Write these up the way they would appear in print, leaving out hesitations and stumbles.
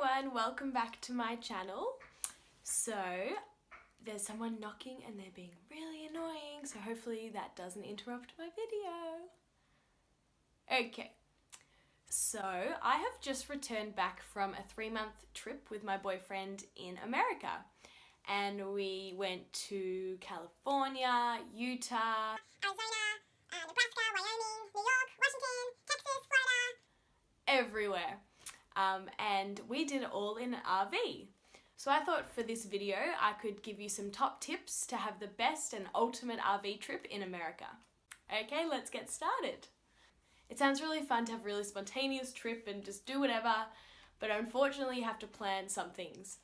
everyone, welcome back to my channel. So there's someone knocking and they're being really annoying, so hopefully that doesn't interrupt my video. Okay, so I have just returned back from a 3-month trip with my boyfriend in America, and we went to California, Utah, Arizona, Nebraska, Wyoming, New York, Washington, Texas, Florida. Everywhere. And we did it all in an RV. So I thought for this video I could give you some top tips to have the best and ultimate RV trip in America. Okay, let's get started. It sounds really fun to have a really spontaneous trip and just do whatever, but unfortunately you have to plan some things.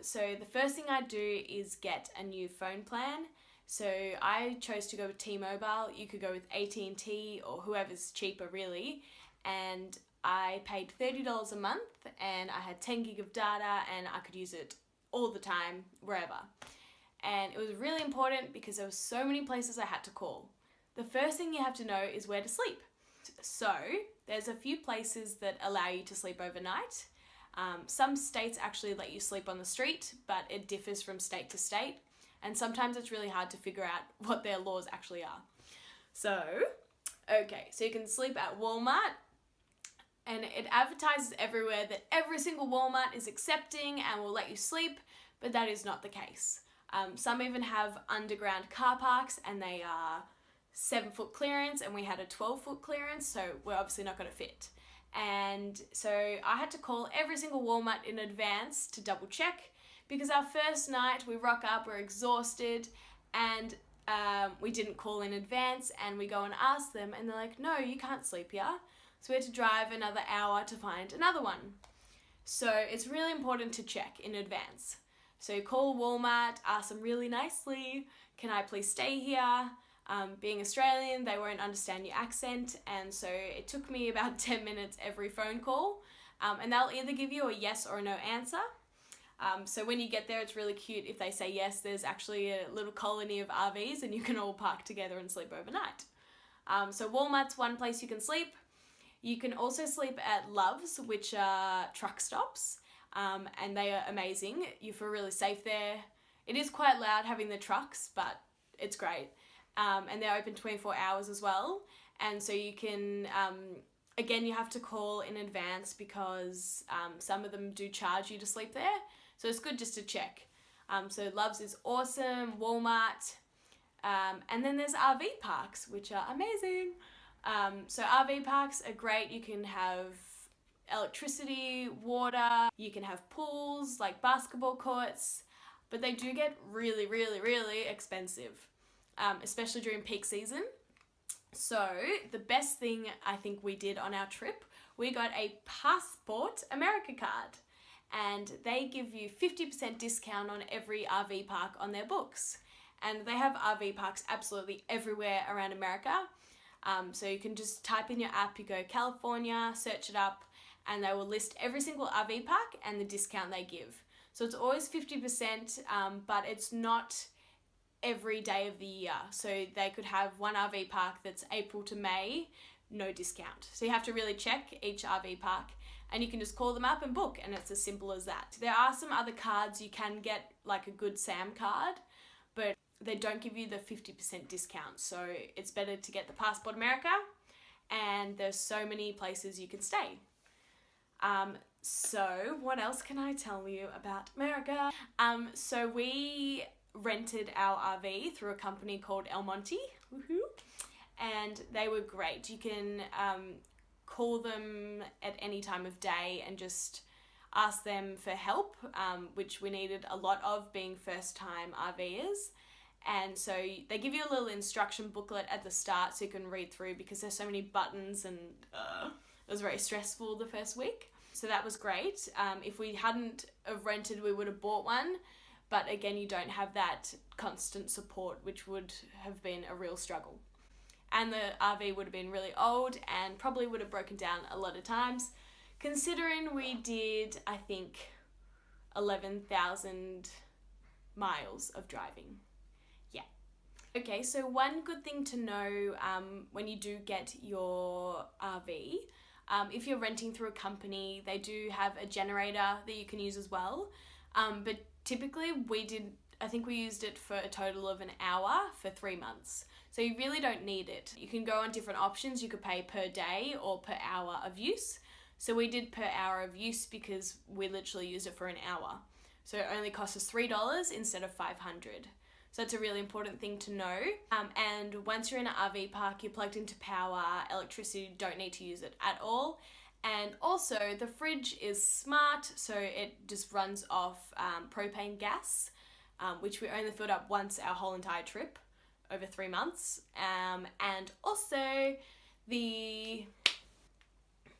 So the first thing I do is get a new phone plan. So I chose to go with T-Mobile. You could go with AT&T or whoever's cheaper really, and I paid $30 a month and I had 10 gig of data and I could use it all the time, wherever. And it was really important because there were so many places I had to call. The first thing you have to know is where to sleep. So there's a few places that allow you to sleep overnight. Some states actually let you sleep on the street, but it differs from state to state. And sometimes it's really hard to figure out what their laws actually are. So you can sleep at Walmart, and it advertises everywhere that every single Walmart is accepting and will let you sleep, but that is not the case. Some even have underground car parks and they are 7-foot clearance, and we had a 12-foot clearance, so we're obviously not going to fit. And so I had to call every single Walmart in advance to double check, because our first night we rock up, we're exhausted, and we didn't call in advance, and we go and ask them and they're like, no, you can't sleep here. So we had to drive another hour to find another one. So it's really important to check in advance. So call Walmart, ask them really nicely, can I please stay here? Being Australian, they won't understand your accent, and so it took me about 10 minutes every phone call, and they'll either give you a yes or a no answer. So when you get there, it's really cute. If they say yes, there's actually a little colony of RVs and you can all park together and sleep overnight. So Walmart's one place you can sleep. You can also sleep at Love's, which are truck stops, and they are amazing. You feel really safe there. It is quite loud having the trucks, but it's great. And they're open 24 hours as well. And so you can, again, you have to call in advance because some of them do charge you to sleep there. So it's good just to check. So Love's is awesome, Walmart. And then there's RV parks, which are amazing. So RV parks are great. You can have electricity, water, you can have pools, like basketball courts, but they do get really, really, really expensive, especially during peak season. So the best thing I think we did on our trip, we got a Passport America card, and they give you 50% discount on every RV park on their books. And they have RV parks absolutely everywhere around America. So you can just type in your app, you go California, search it up, and they will list every single RV park and the discount they give. So it's always 50%, but it's not every day of the year. So they could have one RV park that's April to May, no discount. So you have to really check each RV park, and you can just call them up and book, and it's as simple as that. There are some other cards you can get, like a Good Sam card, but they don't give you the 50% discount. So it's better to get the Passport America, and there's so many places you can stay. So what else can I tell you about America? So we rented our RV through a company called El Monte, woohoo, and they were great. You can call them at any time of day and just ask them for help, which we needed a lot of being first-time RVers. And so they give you a little instruction booklet at the start so you can read through, because there's so many buttons, and it was very stressful the first week. So that was great. If we hadn't have rented, we would have bought one. But again, you don't have that constant support, which would have been a real struggle. And the RV would have been really old and probably would have broken down a lot of times, considering we did, I think, 11,000 miles of driving. Yeah. Okay, so one good thing to know when you do get your RV, If you're renting through a company, they do have a generator that you can use as well. But typically I think we used it for a total of an hour for 3 months. So you really don't need it. You can go on different options. You could pay per day or per hour of use. So we did per hour of use because we literally used it for an hour. So it only cost us $3 instead of $500. So that's a really important thing to know. And once you're in an RV park, you're plugged into power, electricity, you don't need to use it at all. And also the fridge is smart, so it just runs off propane gas, which we only filled up once our whole entire trip over 3 months. And also the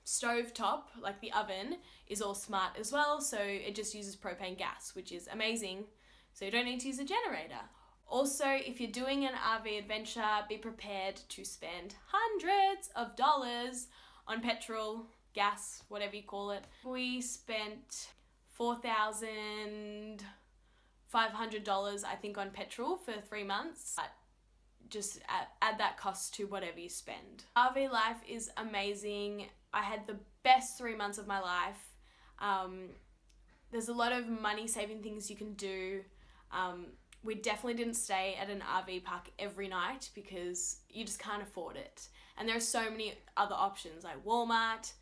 stove top, like the oven, is all smart as well, so it just uses propane gas, which is amazing, so you don't need to use a generator. Also, if you're doing an RV adventure, be prepared to spend hundreds of dollars on petrol, gas, whatever you call it. We spent $4,500 I think on petrol for 3 months. But just add that cost to whatever you spend. RV life is amazing. I had the best 3 months of my life. There's a lot of money saving things you can do. We definitely didn't stay at an RV park every night because you just can't afford it. And there are so many other options like Walmart,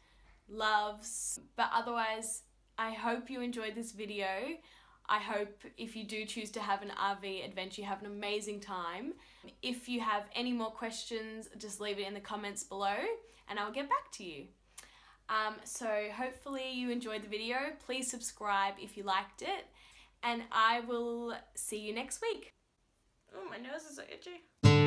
Loves. But otherwise, I hope you enjoyed this video. I hope if you do choose to have an RV adventure, you have an amazing time. If you have any more questions, just leave it in the comments below and I'll get back to you. So hopefully you enjoyed the video. Please subscribe if you liked it, and I will see you next week. Oh, my nose is so itchy.